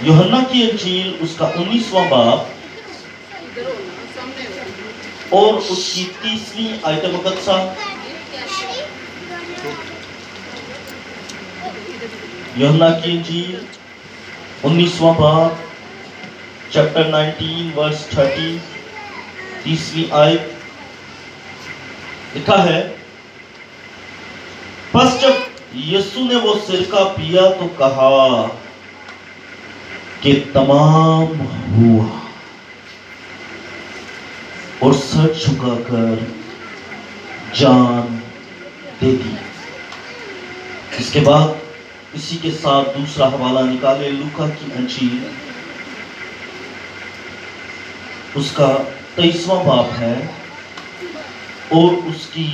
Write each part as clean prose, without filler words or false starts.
یوحنا کی انجیل اس کا 19واں باب اور اس کی 30ویں آیت مقدسہ۔ یوحنا کی انجیل 19واں باب چیپٹر 19 ورس 30، 30ویں آیت لکھا ہے، پس جب یسوع نے وہ سرکہ پیا تو کہا کہ تمام ہوا، اور سر جھکا کر جان دے دی۔ اس کے بعد اسی کے ساتھ دوسرا حوالہ نکالے، لوکا کی انجیل اس کا 23واں باب ہے اور اس کی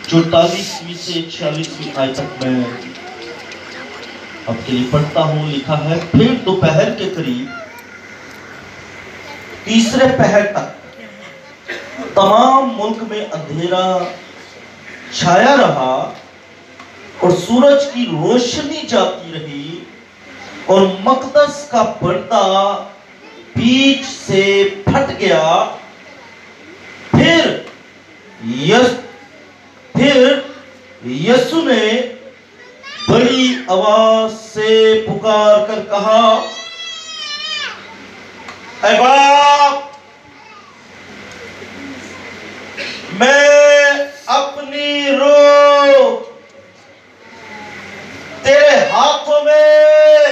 44ویں سے 46ویں آیت تک میں آپ کے لیے پڑھتا ہوں۔ لکھا ہے، پھر دوپہر کے قریب تیسرے پہر تک تمام ملک میں اندھیرا چھایا رہا اور سورج کی روشنی جاتی رہی اور مقدس کا پردہ بیچ سے پھٹ گیا۔ پھر یسوع نے بڑی آواز سے پکار کر کہا، اے باپ، میں اپنی روح تیرے ہاتھوں میں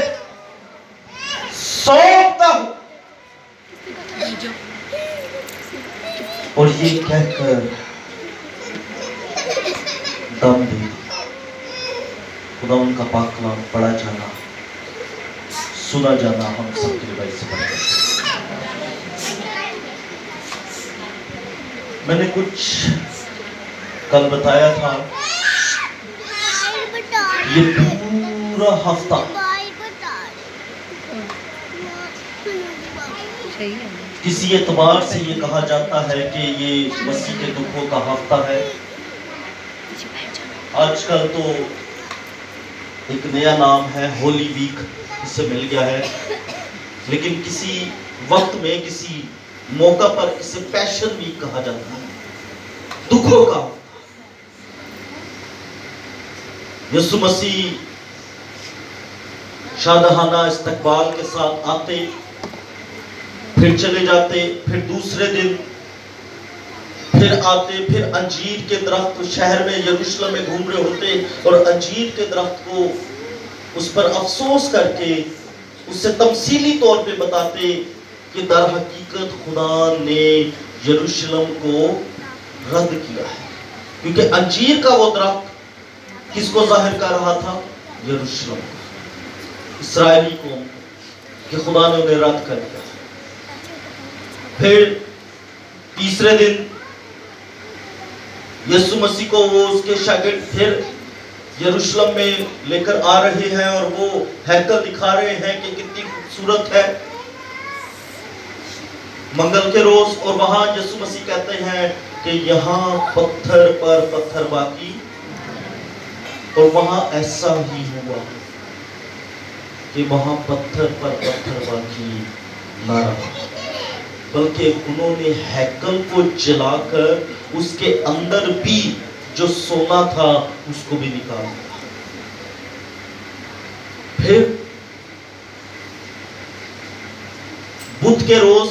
سونپتا ہوں۔ اور یہ کہہ کر دم دے۔ خدا ان کا پاک کلام پڑھا جانا، سنا جانا ہم سب کے لیے سے پڑھا جانا۔ میں نے کچھ کل بتایا تھا، یہ پورا ہفتہ کسی اعتبار سے یہ کہا جاتا ہے کہ یہ مسیح کے دکھوں کا ہفتہ ہے۔ آج کل تو ایک نیا نام ہے ہولی ویک، اس سے مل گیا ہے، لیکن کسی وقت میں کسی موقع پر اسے پیشن ویک کہا جاتا ہے، دکھوں کا۔ یسوع مسیح شادہانہ استقبال کے ساتھ آتے، پھر چلے جاتے، پھر دوسرے دن پھر آتے، پھر انجیر کے درخت شہر میں یروشلم میں گھوم رہے ہوتے اور انجیر کے درخت کو اس پر افسوس کر کے اس سے تمثیلی طور پہ بتاتے کہ در حقیقت خدا نے یروشلم کو رد کیا ہے، کیونکہ انجیر کا وہ درخت کس کو ظاہر کر رہا تھا؟ یروشلم کو، اسرائیلی قوم کو، کہ خدا نے انہیں رد کر دیا۔ پھر تیسرے دن یسوع مسیح کو وہ اس کے شاگرد پھر یروشلم میں لے کر آ رہے ہیں اور وہ ہیکل دکھا رہے ہیں کہ کتنی خوبصورت ہے منگل کے روز، اور وہاں یسوع مسیح کہتے ہیں کہ یہاں پتھر پر پتھر باقی، اور وہاں ایسا ہی ہوا کہ وہاں پتھر پر پتھر باقی نہ رہا، بلکہ انہوں نے ہیکل کو جلا کر اس کے اندر بھی جو سونا تھا اس کو بھی نکال دیا۔ پھر بدھ کے روز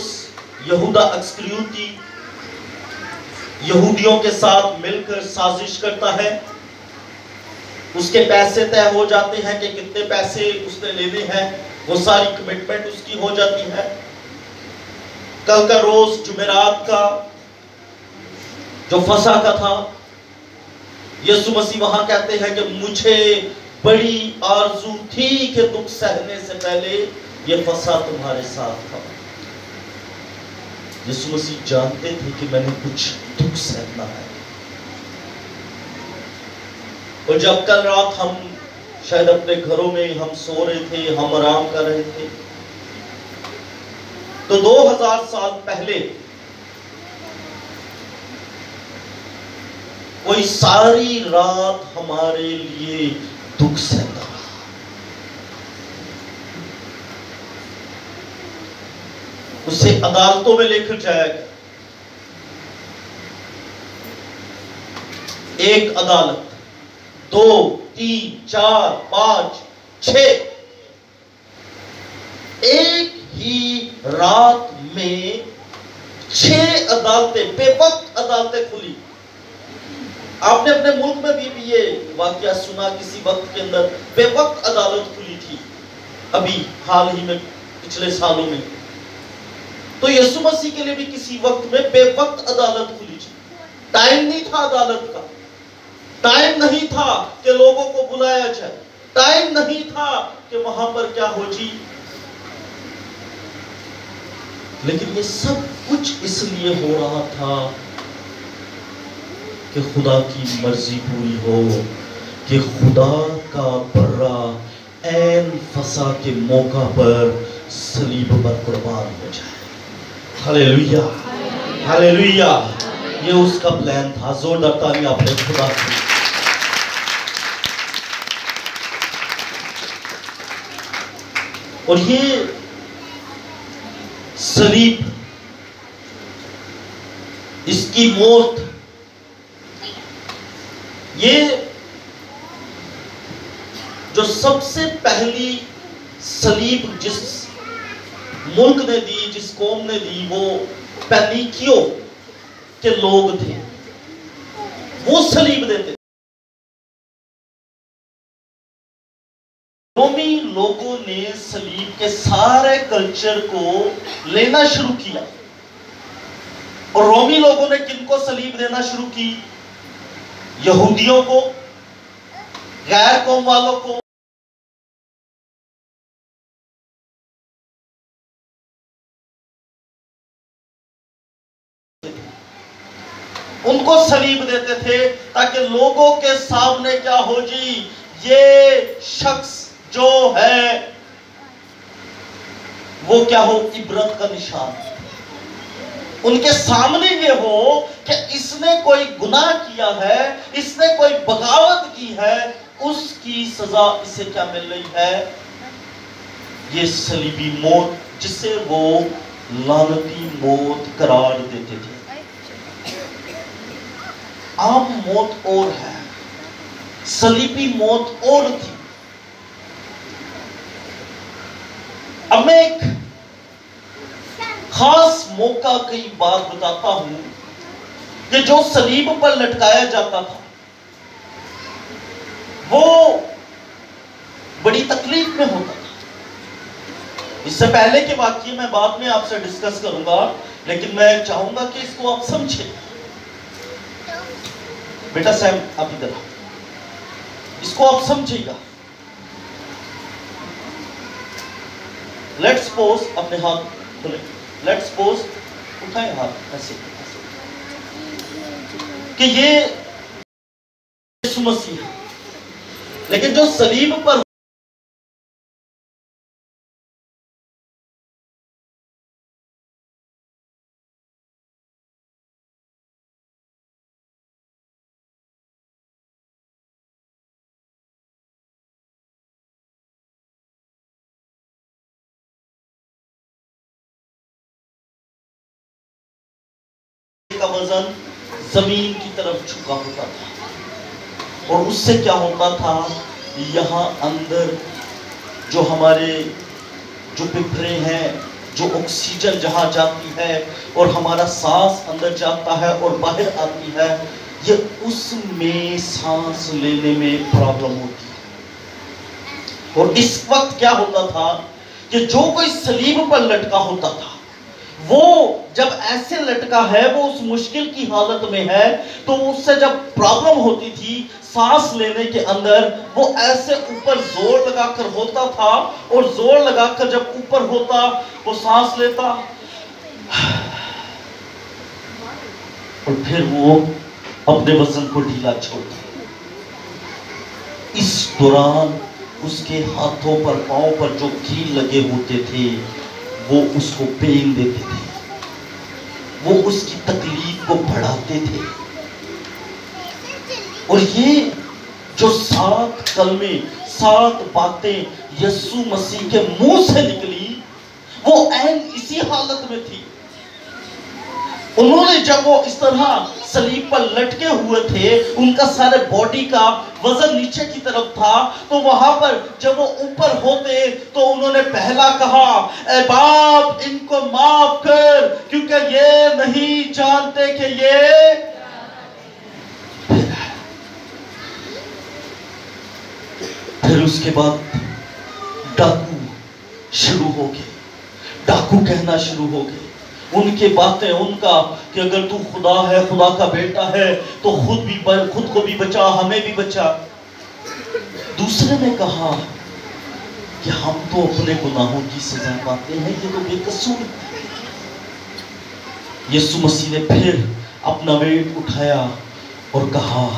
یہودا اسکریوتی یہودیوں کے ساتھ مل کر سازش کرتا ہے، اس کے پیسے طے ہو جاتے ہیں کہ کتنے پیسے اس نے لینے ہیں، وہ ساری کمٹمنٹ اس کی ہو جاتی ہے۔ کل کا روز جمعرات کا جو فسح کا تھا، یسوع مسیح وہاں کہتے ہیں کہ مجھے بڑی آرزو تھی کہ دکھ سہنے سے پہلے یہ فسح تمہارے ساتھ تھا۔ یسوع مسیح جانتے تھے کہ میں نے کچھ دکھ سہنا ہے، اور جب کل رات ہم شاید اپنے گھروں میں ہم سو رہے تھے، ہم آرام کر رہے تھے، تو 2000 سال پہلے کوئی ساری رات ہمارے لیے دکھ سہتا رہا. اسے عدالتوں میں لے کر جایا گیا. ایک عدالت، 2 3 4 5 6، ایک ہی رات میں 6 عدالتیں، بے وقت عدالتیں کھلی. آپ نے اپنے ملک میں بھی یہ واقعہ سنا، کسی وقت کے اندر بے وقت عدالت کھلی تھی ابھی حال ہی میں، پچھلے سالوں میں. تو یسوع مسیح کے لیے بھی کسی وقت میں بے وقت عدالت کھلی تھی. ٹائم نہیں تھا عدالت کا، ٹائم نہیں تھا کہ لوگوں کو بلایا جائے، ٹائم نہیں تھا کہ وہاں پر کیا ہو جی. لیکن یہ سب کچھ اس لیے ہو رہا تھا کہ خدا کی مرضی پوری ہو، کہ خدا کا برا عین فسا کے موقع پر صلیب پر قربان ہو جائے. ہلیلویا، ہلیلویا. یہ اس کا پلان تھا. زوردار تالی آپ نے خدا کی. اور یہ صلیب، اس کی موت، یہ جو سب سے پہلی صلیب جس ملک نے دی، جس قوم نے دی، وہ پینیکیوں کے لوگ تھے. وہ صلیب دیتے. رومی لوگوں نے صلیب کے سارے کلچر کو لینا شروع کیا. اور رومی لوگوں نے کن کو صلیب دینا شروع کی؟ یہودیوں کو، غیر قوم والوں کو. ان کو صلیب دیتے تھے تاکہ لوگوں کے سامنے کیا ہو جی، یہ شخص جو ہے وہ کیا ہو، عبرت کا نشان. ان کے سامنے یہ ہو کہ اس نے کوئی گناہ کیا ہے، اس نے کوئی بغاوت کی ہے، اس کی سزا اسے کیا مل رہی ہے؟ یہ صلیبی موت، جسے وہ لعنتی موت قرار دیتے تھے. عام موت اور ہے، صلیبی موت اور تھی. اب میں ایک خاص موقع کی بات بتاتا ہوں کہ جو صلیب پر لٹکایا جاتا تھا وہ بڑی تکلیف میں ہوتا تھا. اس سے پہلے کے واقعے میں بعد میں آپ سے ڈسکس کروں گا، لیکن میں چاہوں گا کہ اس کو آپ سمجھیں. بیٹا سیم آپ ادھر آؤ، اس کو آپ سمجھے گا. لیٹس سپوز، اپنے ہاتھ کھولیں، لیٹس سپوز، اٹھائیں ہاتھ ایسے کہ یہ یسوع مسیح ہے، لیکن جو صلیب پر کا وزن زمین کی طرف جھکا ہوتا تھا، اور اس سے کیا ہوتا تھا، یہاں اندر جو ہمارے جو پھپھڑے ہیں، جو آکسیجن جہاں جاتی ہے اور ہمارا سانس اندر جاتا ہے اور باہر آتی ہے، یہ اس میں سانس لینے میں پرابلم ہوتی ہے. اور اس وقت کیا ہوتا تھا کہ جو کوئی صلیب پر لٹکا ہوتا تھا، وہ جب ایسے لٹکا ہے، وہ اس مشکل کی حالت میں ہے، تو اس سے جب پرابلم ہوتی تھی سانس لینے کے اندر، وہ ایسے اوپر زور لگا کر ہوتا تھا، اور زور لگا کر جب اوپر ہوتا وہ سانس لیتا، اور پھر وہ اپنے وزن کو ڈھیلا چھوڑتا. اس دوران اس کے ہاتھوں پر، پاؤں پر جو کیل لگے ہوتے تھے، وہ اس کو پین دیتے تھے، وہ اس کی تکلیف کو بڑھاتے تھے. اور یہ جو 7 کلمے 7 باتیں یسوع مسیح کے منہ سے نکلی وہ عین اسی حالت میں تھی۔ انہوں نے جب وہ اس طرح صلیب پر لٹکے ہوئے تھے، ان کا سارے باڈی کا وزن نیچے کی طرف تھا، تو وہاں پر جب وہ اوپر ہوتے تو انہوں نے پہلا کہا، اے باپ ان کو معاف کر کیونکہ یہ نہیں جانتے کہ یہ پھر اس کے بعد ڈاکو شروع ہو گئے، ڈاکو کہنا شروع ہو گئے، ان کے باتیں ان کا کہ اگر تو خدا ہے، خدا کا بیٹا ہے تو خود کو بھی بچا، ہمیں بھی بچا۔ دوسرے نے کہا کہ ہم تو اپنے گناہوں کی سزا پاتے ہیں، یہ تو بے قصور ہے۔ یسوع مسیح نے پھر اپنا ویٹ اٹھایا اور کہا،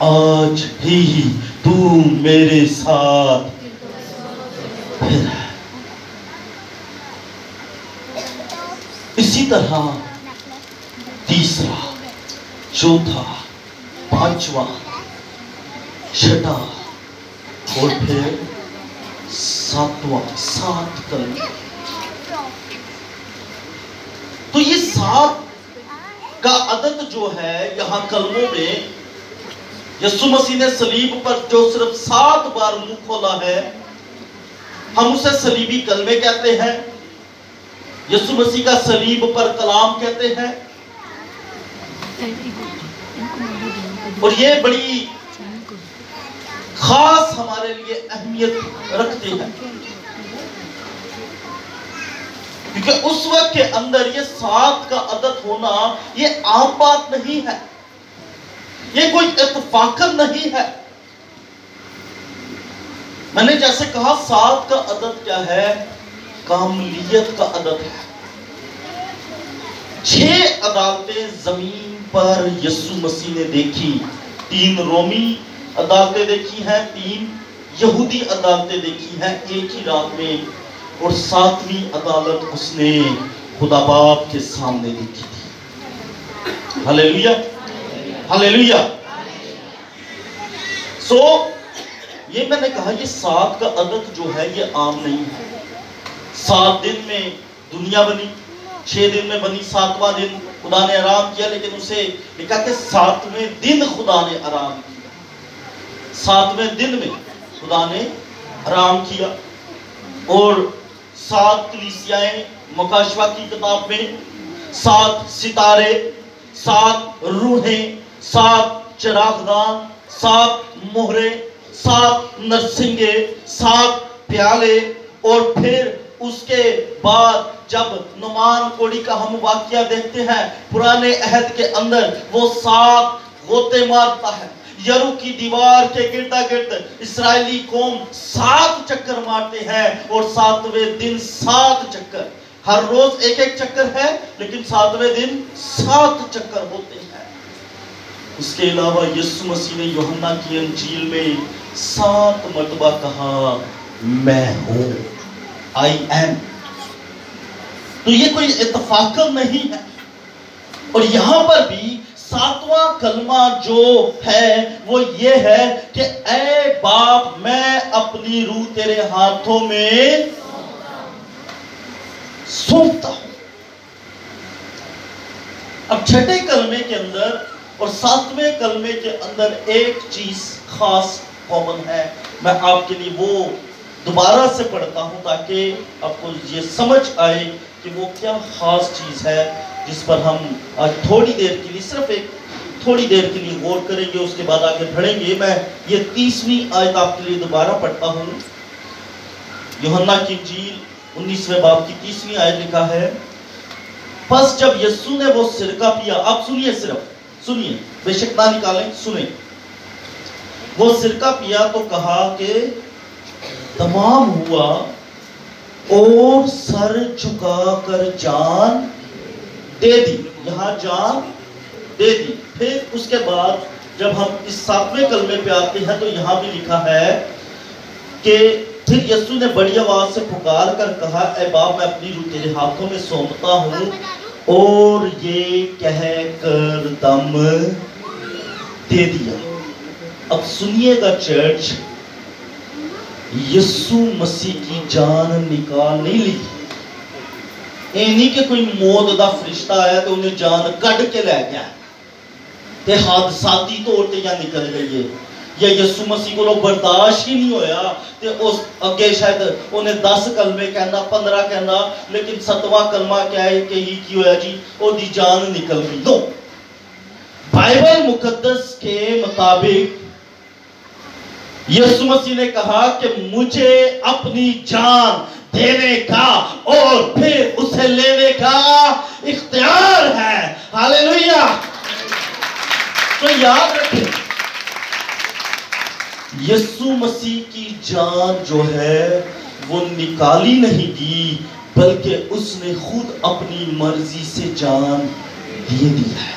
آج ہی تو میرے ساتھ پھر۔ اسی طرح تیسرا، چوتھا، پانچواں، چھٹا اور پھر ساتواں، 7 کلمے۔ تو یہ 7 کا عدد جو ہے یہاں کلموں میں، یسوع مسیح نے صلیب پر جو صرف 7 بار منہ کھولا ہے، ہم اسے صلیبی کلمے کہتے ہیں، یسوع مسیح کا صلیب پر کلام کہتے ہیں، اور یہ بڑی خاص ہمارے لیے اہمیت رکھتے ہیں، کیونکہ اس وقت کے اندر یہ 7 کا عدد ہونا یہ عام بات نہیں ہے، یہ کوئی اتفاقاً نہیں ہے۔ میں نے جیسے کہا 7 کا عدد کیا ہے؟ کاملیت کا عدد ہے۔ 6 عدالتیں زمین پر یسوع مسیح نے دیکھی، 3 رومی عدالتیں دیکھی ہیں، 3 یہودی عدالتیں دیکھی ہیں ایک ہی رات میں، اور 7ویں عدالت اس نے خدا باپ کے سامنے دیکھی تھی۔ ہلیلویا، ہلیلویا۔ یہ میں نے کہا یہ 7 کا عدد جو ہے یہ عام نہیں ہے۔ 7 دن میں دنیا بنی، 6 دن میں بنی، 7واں دن خدا نے آرام کیا، لیکن اسے لکھا کہ 7ویں دن خدا نے آرام کیا، 7ویں دن میں خدا نے آرام کیا۔ اور 7 کلیسیائیں مکاشفہ کی کتاب میں 7 ستارے، 7 روحیں، 7 چراغدان، 7 مہرے، 7 نرسنگے، 7 پیالے، اور پھر اس کے بعد جب نعمان کوڑی کا ہم واقعہ دیکھتے ہیں پرانے عہد کے اندر، وہ 7 غوطے مارتا ہے، یرو کی دیوار کے گردا گرد اسرائیلی قوم 7 چکر مارتے ہیں، اور 7ویں دن 7 چکر، ہر روز ایک چکر ہے لیکن 7ویں دن 7 چکر ہوتے ہیں۔ اس کے علاوہ یسوع مسیح نے یوحنا کی انجیل میں 7 مرتبہ کہا، میں ہوں، I am۔ تو یہ کوئی اتفاقاً نہیں ہے۔ اور یہاں پر بھی 7واں کلمہ جو ہے وہ یہ ہے کہ اے باپ میں اپنی روح تیرے ہاتھوں میں سونپتا ہوں۔ اب چھٹے کلمے کے اندر اور 7ویں کلمے کے اندر ایک چیز خاص کامن ہے، میں آپ کے لیے وہ دوبارہ سے پڑھتا ہوں تاکہ آپ کو یہ سمجھ آئے کہ وہ کیا خاص چیز ہے جس پر ہم آج تھوڑی دیر کے لیے، صرف تھوڑی دیر کے لیے غور کریں گے، اس کے بعد آگے بڑھیں گے۔ میں یہ 30ویں آیت آپ کے لیے دوبارہ پڑھتا ہوں، یوحنا کی انجیل 19ویں باب کی 30ویں آیت لکھا ہے، پس جب یسوع نے وہ سرکہ پیا، آپ سنیے، صرف سنیے، بے شک نہ نکالیں، سنیں، وہ سرکہ پیا تو کہا کہ تمام ہوا، اور سر جھکا کر جان دے دی، یہاں جان دے دی۔ پھر اس کے بعد جب ہم اس 7ویں کلمے پہ آتے ہیں تو یہاں بھی لکھا ہے کہ پھر یسوع نے بڑی آواز سے پکار کر کہا، اے باپ میں اپنی روح تیرے ہاتھوں میں سونپتا ہوں، اور یہ کہہ کر دم دے دیا۔ اب سنیے گا چرچ، یسوع مسیح کی جان نکال نہیں لی، یہ نہیں کہ کوئی موت دا فرشتہ آیا تو انہیں جان کٹ کے لے گیا تے حادثاتی طور تے یا نکل گئی ہے، یا یسوع مسیح کو لوگ برداشت ہی نہیں ہویا تے اس اگے شاید انہیں 10 کلمے کہنا 15 کہنا، لیکن 7واں کلمہ کیا ہے کہ ہی کی ہویا جی او دی جان نکل گئی۔ نو، بائبل مقدس کے مطابق یسوع مسیح نے کہا کہ مجھے اپنی جان دینے کا اور پھر اسے لینے کا اختیار ہے۔ ہاللیلویہ۔ تو یاد رکھیں، یسوع مسیح کی جان جو ہے وہ نکالی نہیں دی، بلکہ اس نے خود اپنی مرضی سے جان دے دی ہے۔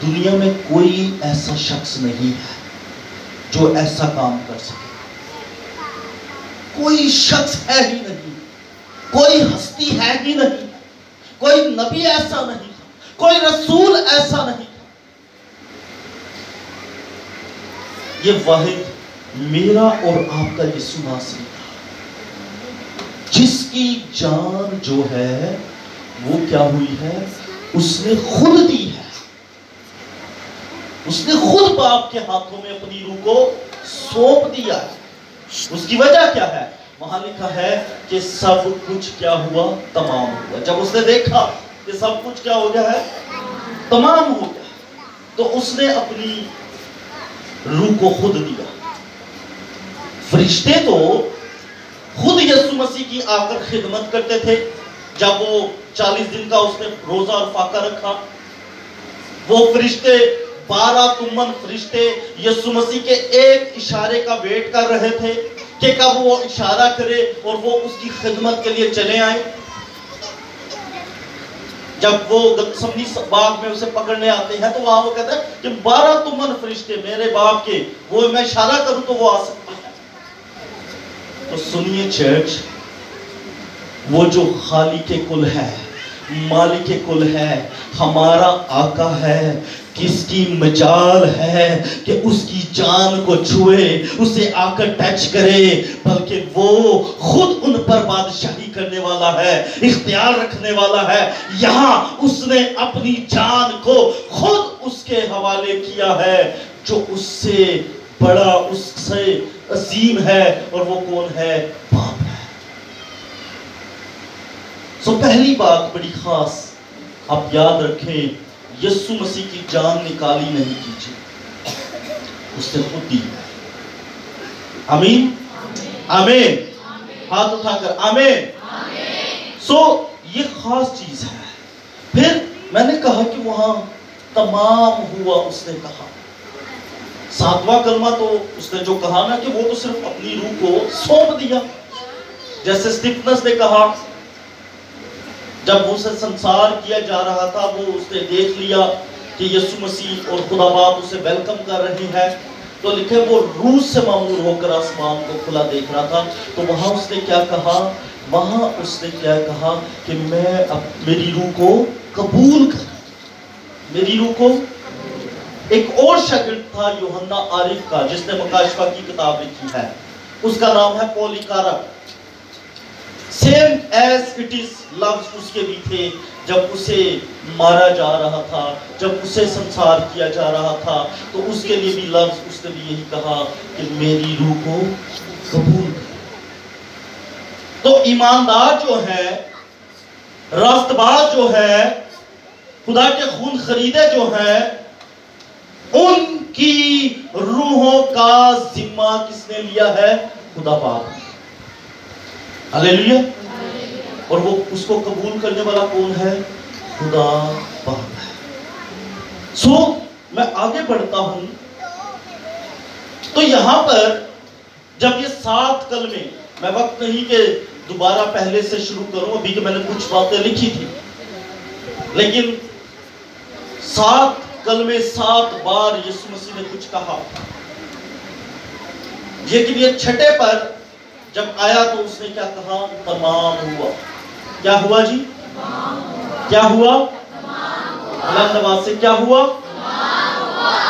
دنیا میں کوئی ایسا شخص نہیں ہے جو ایسا کام کر سکے، کوئی شخص ہے ہی نہیں، کوئی ہستی ہے ہی نہیں، کوئی نبی ایسا نہیں، کوئی رسول ایسا نہیں۔ یہ واحد میرا اور آپ کا یسوع ناصری جس کی جان جو ہے وہ کیا ہوئی ہے، اس نے خود دی ہے، اس نے خود باپ کے ہاتھوں میں اپنی روح کو سونپ دیا ہے۔ اس کی وجہ کیا ہے؟ وہاں لکھا ہے کہ سب کچھ کیا ہوا، تمام ہوا۔ جب اس نے دیکھا کہ سب کچھ کیا ہو گیا ہے، تمام ہو گیا، تو اس نے اپنی روح کو خود دیا۔ فرشتے تو خود یسوع مسیح کی آ کر خدمت کرتے تھے۔ جب وہ 40 دن کا اس نے روزہ اور فاقہ رکھا، وہ فرشتے 12 تمن فرشتے یسوع مسیح کے ایک اشارے کا ویٹ کر رہے تھے کہ کب وہ اشارہ کرے اور وہ اس کی خدمت کے لیے چلے آئیں۔ جب وہ گتسمنی باغ میں اسے پکڑنے آتے ہیں تو وہاں وہ کہتا ہے کہ 12 تمن فرشتے میرے باپ کے، وہ میں اشارہ کروں تو وہ آ سکتے ہیں۔ تو سنیے چرچ، وہ جو خالق کل ہے، مالک کل ہے، ہمارا آقا ہے، کس کی مجال ہے کہ اس کی جان کو چھوئے، اسے آ کر ٹچ کرے، بلکہ وہ خود ان پر بادشاہی کرنے والا ہے، اختیار رکھنے والا ہے۔ یہاں اس نے اپنی جان کو خود اس کے حوالے کیا ہے، جو اس سے بڑا، اس سے عظیم ہے، اور وہ کون ہے؟ باپ ہے۔ سو پہلی بات بڑی خاص آپ یاد رکھیں، یسوع مسیح کی جان نکالی نہیں کیجیے، اس نے خود دی۔ آمین، آمین، ہاتھ اٹھا کر آمین۔ سو یہ خاص چیز ہے۔ پھر میں نے کہا کہ وہاں تمام ہوا، اس نے کہا 7واں کلمہ تو اس نے جو کہا نا کہ وہ تو صرف اپنی روح کو سونپ دیا، جیسے اسٹیفنس نے کہا جب اسے سنسار کیا جا رہا تھا، وہ اس نے دیکھ لیا کہ یسوع مسیح اور خدا باپ اسے ویلکم کر رہے ہیں، تو لکھے وہ روح سے معمور ہو کر آسمان کو کھلا دیکھ رہا تھا۔ تو وہاں اس نے کیا کہا؟ وہاں اس نے کیا کہا کہ میں اب میری روح کو قبول کر، میری روح کو۔ ایک اور شاگرد تھا یوحنا عارف کا، جس نے مکاشفہ کی کتاب لکھی ہے، اس کا نام ہے Polycarp. Same as it is لفظ اس کے بھی تھے جب اسے مارا جا رہا تھا، جب اسے سنسار کیا جا رہا تھا، تو اس کے لیے بھی لفظ اس نے بھی یہی کہا کہ میری روح کو قبول کر۔ تو ایماندار جو ہے، راست باز جو ہے، خدا کے خون خریدے جو ہیں، ان کی روحوں کا ذمہ کس نے لیا ہے؟ خدا پاک نے۔ ہاللیلویہ۔ اور وہ اس کو قبول کرنے والا کون ہے؟ خدا پاک ہے۔ سو میں آگے بڑھتا ہوں، تو یہاں پر جب یہ 7 کلمے، میں وقت نہیں کہ دوبارہ پہلے سے شروع کروں، ابھی کہ میں نے کچھ باتیں لکھی تھی، لیکن 7 کلمے 7 بار یسوع مسیح نے کچھ کہا، لیکن یہ چھٹے پر جب آیا تو اس نے کیا کہا؟ تمام ہوا۔ کیا ہوا جی؟ کیا ہوا؟ اللہ نواز سے کیا ہوا؟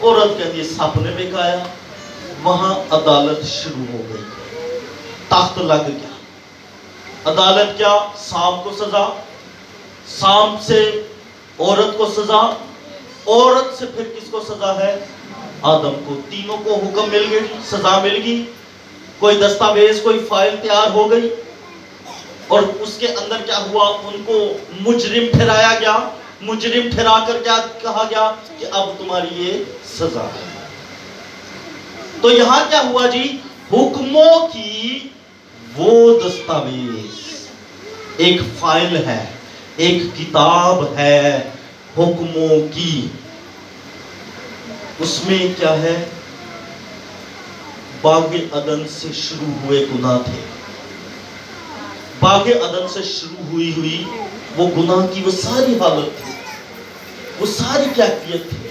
عورت کہتی ہے سپ نے بکایا. وہاں عدالت شروع ہو گئی. تخت لگ گیا. عدالت کیا؟ سانپ کو سزا، سانپ سے عورت کو سزا، عورت سے پھر کس کو سزا ہے؟ آدم کو. تینوں کو حکم مل گئی، سزا مل گئی. کوئی دستاویز، کوئی فائل تیار ہو گئی، اور اس کے اندر کیا ہوا؟ ان کو مجرم ٹھہرایا گیا. مجرم ٹھہرا کر کیا کہا گیا کہ اب تمہاری یہ سزا ہے. تو یہاں کیا ہوا جی؟ حکموں کی وہ دستاویز، ایک فائل ہے، ایک کتاب ہے حکموں کی. اس میں کیا ہے؟ باغ عدن سے شروع ہوئے گناہ تھے. باغ عدن سے شروع ہوئی وہ گناہ کی وہ ساری حالت تھی، وہ ساری کیفیت تھی.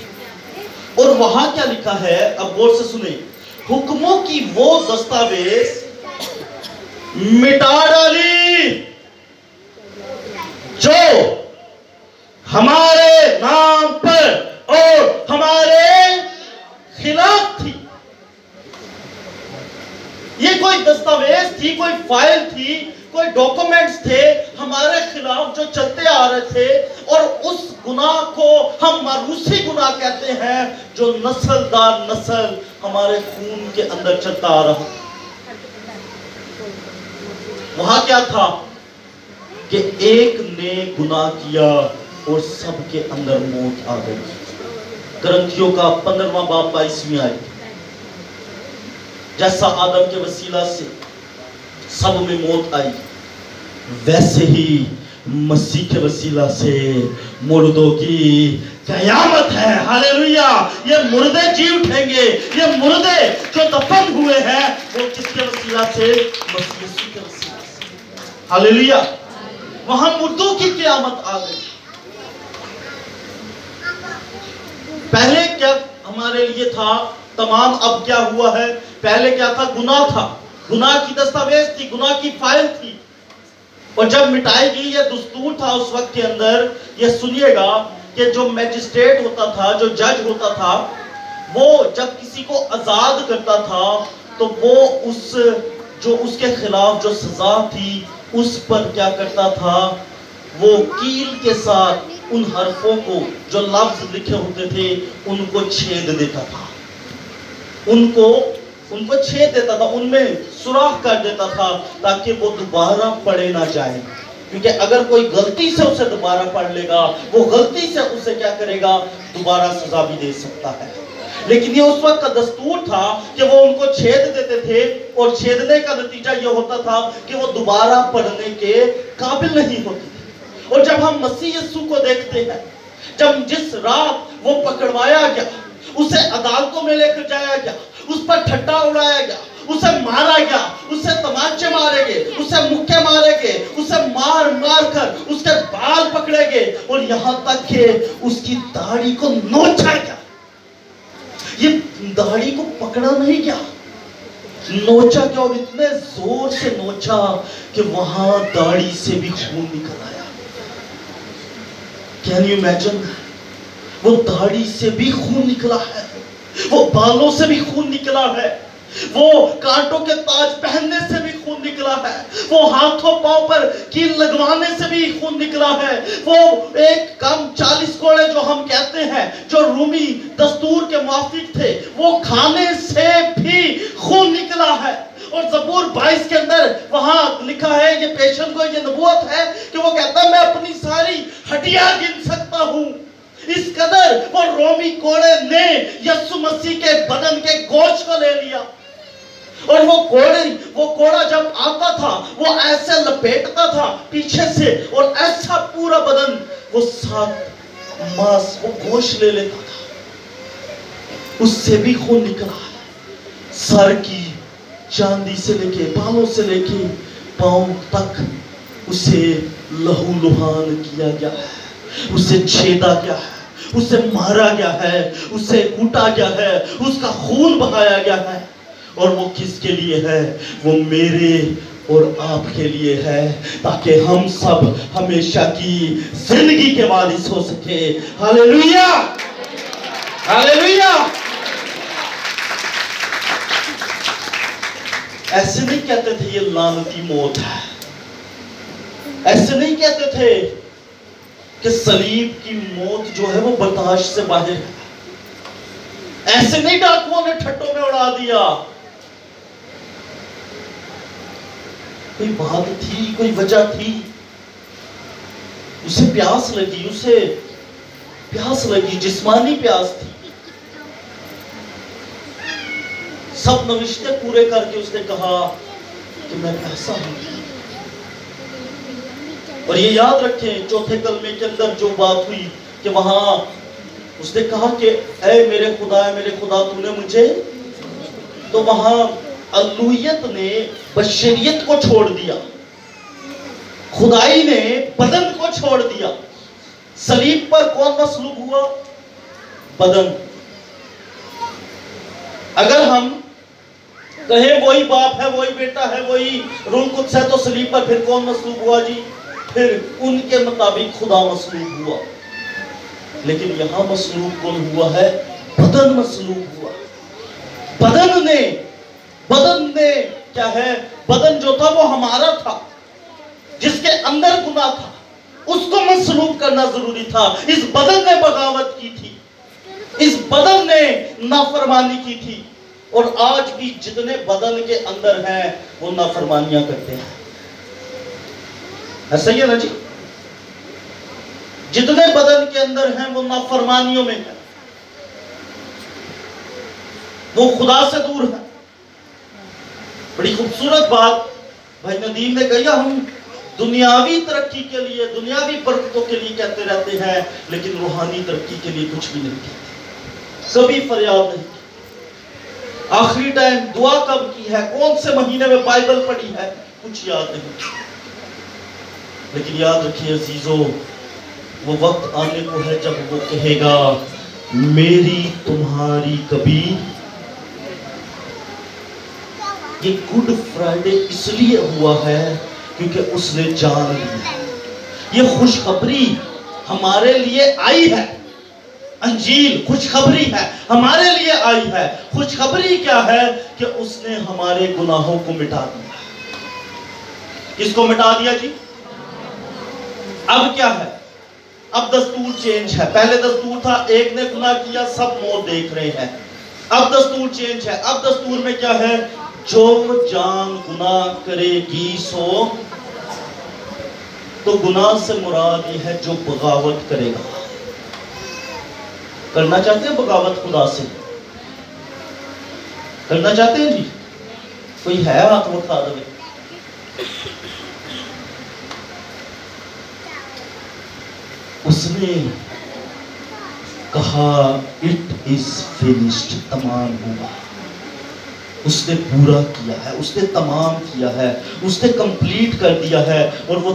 اور وہاں کیا لکھا ہے؟ اب غور سے سنیں. حکموں کی وہ دستاویز مٹا ڈالی جو ہمارے نام پر اور ہمارے خلاف تھی. یہ کوئی دستاویز تھی، کوئی فائل تھی، کوئی ڈاکومنٹس تھے ہمارے خلاف جو چلتے آ رہے تھے. اور اس گناہ کو ہم موروثی گناہ کہتے ہیں جو نسل در نسل ہمارے خون کے اندر چلتا آ رہا. وہاں کیا تھا کہ ایک نے گناہ کیا اور سب کے اندر موت آ گئی. کرنتھیوں کا 15واں باب 22ویں آیت. جیسا آدم کے وسیلہ سے سب میں موت آئی، ویسے ہی مسیح کے وسیلہ سے مردوں کی قیامت ہے. ہاللیلویہ. یہ مردے جی اٹھیں گے. یہ مردے جو دفن ہوئے ہیں وہ کس کے وسیلہ سے؟ مسیح یسوع کے وسیلہ سے. ہاللیلویہ. وہاں مردوں کی قیامت آ گئی. پہلے کیا ہمارے لیے تھا تمام، اب کیا ہوا ہے؟ پہلے کیا تھا؟ گناہ تھا، گناہ کی دستاویز تھی، گناہ کی فائل تھی. اور جب مٹائی گئی، یہ دستور تھا اس وقت کے اندر. یہ سنیے گا کہ جو میجسٹریٹ ہوتا تھا، جو جج ہوتا تھا، وہ جب کسی کو آزاد کرتا تھا تو وہ اس کے خلاف جو سزا تھی اس پر کیا کرتا تھا؟ وہ کیل کے ساتھ ان حرفوں کو جو لفظ لکھے ہوتے تھے ان کو چھید دیتا تھا. ان کو چھید دیتا تھا، ان میں سوراخ کر دیتا تھا تاکہ وہ دوبارہ پڑھے نہ جائے. کیونکہ اگر کوئی غلطی سے اسے دوبارہ پڑھ لے گا، وہ غلطی سے اسے کیا کرے گا؟ دوبارہ سزا بھی دے سکتا ہے. لیکن یہ اس وقت کا دستور تھا کہ وہ ان کو چھید دیتے تھے، اور چھیدنے کا نتیجہ یہ ہوتا تھا کہ وہ دوبارہ پڑھنے کے قابل نہیں ہوتے تھے. اور جب ہم مسیح یسوع کو دیکھتے ہیں، جب جس رات وہ پکڑوایا گیا، اسے عدالتوں میں لے کر جایا گیا، اس پر ٹھٹا اڑایا گیا، اسے مارا گیا، اسے تمانچے مارے گئے، اسے مکے مارے گئے، اسے مار مار کر اس کے بال پکڑے گئے، اور یہاں تک کہ اس کی داڑھی کو نوچا گیا. یہ داڑھی کو پکڑا نہیں گیا، نوچا گیا، اور اتنے زور سے نوچا کہ وہاں داڑھی سے بھی خون نکل آیا. Can you imagine؟ وہ داڑھی سے بھی خون نکلا ہے، وہ بالوں سے بھی خون نکلا ہے، وہ کانٹوں کے تاج پہننے سے بھی خون نکلا ہے، وہ ہاتھوں پاؤں پر کیل لگوانے سے بھی خون نکلا ہے، وہ ایک کم 40 کوڑے جو ہم کہتے ہیں جو رومی دستور کے موافق تھے وہ کھانے سے بھی خون نکلا ہے. اور زبور 22 کے اندر وہاں لکھا ہے، یہ پیشن کو یہ نبوت ہے کہ وہ کہتا ہے میں اپنی ساری ہڈیاں گن سکتا ہوں. اس قدر وہ رومی کوڑے نے یسوع مسیح کے بدن کے گوشت کو لے لیا. اور وہ کوڑا جب آتا تھا وہ ایسے لپیٹتا تھا پیچھے سے، اور ایسا پورا بدن وہ ساتھ ماس وہ گوشت لے لیتا تھا. اس سے بھی خون نکلا ہے. سر کی چاندی سے لے کے بالوں سے لے کے پاؤں تک اسے لہو لہان کیا گیا ہے، اسے چھیدا گیا ہے، اسے مارا گیا ہے، اسے کوٹا گیا ہے، اس کا خون بہایا گیا ہے. اور وہ کس کے لیے ہے؟ وہ میرے اور آپ کے لیے ہے، تاکہ ہم سب ہمیشہ کی زندگی کے وارث ہو سکے. ہاللیلویہ، ہاللیلویہ. ایسے نہیں کہتے تھے یہ لعنتی موت ہے، ایسے نہیں کہتے تھے کہ صلیب کی موت جو ہے وہ برداشت سے باہر ہے، ایسے نہیں ڈاکوؤں نے ٹھٹوں میں اڑا دیا۔ کوئی بات تھی، کوئی وجہ تھی، اسے پیاس لگی، اسے پیاس لگی، جسمانی پیاس تھی۔ سب نوشتے پورے کر کے اس نے کہا کہ میں پیاسا ہوں۔ اور یہ یاد رکھیں چوتھے کلمے کے اندر جو بات ہوئی کہ وہاں اس نے کہا کہ اے میرے خدا تو نے مجھے، تو وہاں الوہیت نے بشریت کو چھوڑ دیا، خدائی نے بدن کو چھوڑ دیا۔ صلیب پر کون مصلوب ہوا؟ بدن۔ اگر ہم کہیں وہی باپ ہے، وہی بیٹا ہے، وہی روح القدس ہے، تو صلیب پر پھر کون مصلوب ہوا جی؟ پھر ان کے مطابق خدا مصلوب ہوا۔ لیکن یہاں مصلوب کون ہوا ہے؟ بدن مصلوب ہوا۔ بدن نے کیا ہے؟ بدن جو تھا وہ ہمارا تھا، جس کے اندر گناہ تھا، اس کو مصلوب کرنا ضروری تھا۔ اس بدن نے بغاوت کی تھی، اس بدن نے نافرمانی کی تھی، اور آج بھی جتنے بدن کے اندر ہیں وہ نافرمانیاں کرتے ہیں۔ ایسا ہی ہے نا جی؟ جتنے بدن کے اندر ہیں وہ نافرمانیوں میں ہیں، وہ خدا سے دور ہیں۔ بڑی خوبصورت بات بھائی ندیم نے کہی، ہم دنیاوی ترقی کے لیے، دنیاوی برکتوں کے لیے کہتے رہتے ہیں، لیکن روحانی ترقی کے لیے کچھ بھی نہیں کہتے، کبھی فریاد نہیں کی۔ آخری ٹائم دعا کب کی ہے، کون سے مہینے میں بائبل پڑھی ہے، کچھ یاد نہیں۔ لیکن یاد رکھیے عزیزو، وہ وقت آنے کو ہے جب وہ کہے گا میری تمہاری کبھی۔ یہ گڈ فرائیڈے اس لیے ہوا ہے کیونکہ اس نے جان لی۔ یہ خوشخبری ہمارے لیے آئی ہے، انجیل خوشخبری ہے، ہمارے لیے آئی ہے۔ خوشخبری کیا ہے؟ کہ اس نے ہمارے گناہوں کو مٹا دیا۔ کس کو مٹا دیا جی؟ اب کیا ہے؟ اب دستور چینج ہے۔ پہلے دستور تھا ایک نے گناہ کیا سب موت دیکھ رہے ہیں، اب دستور چینج ہے۔ اب دستور میں کیا ہے؟ جو جان گناہ کرے گی سو، تو گناہ سے مراد یہ ہے جو بغاوت کرے گا۔ کرنا چاہتے ہیں بغاوت خدا سے؟ کرنا چاہتے ہیں جی؟ کوئی ہے ہاتھ اٹھا دے۔ اس نے کہا اٹ از فنشڈ، تمام ہوا۔ اس نے پورا کیا ہے، اس نے تمام کیا ہے، اس نے کمپلیٹ کر دیا ہے، اور وہ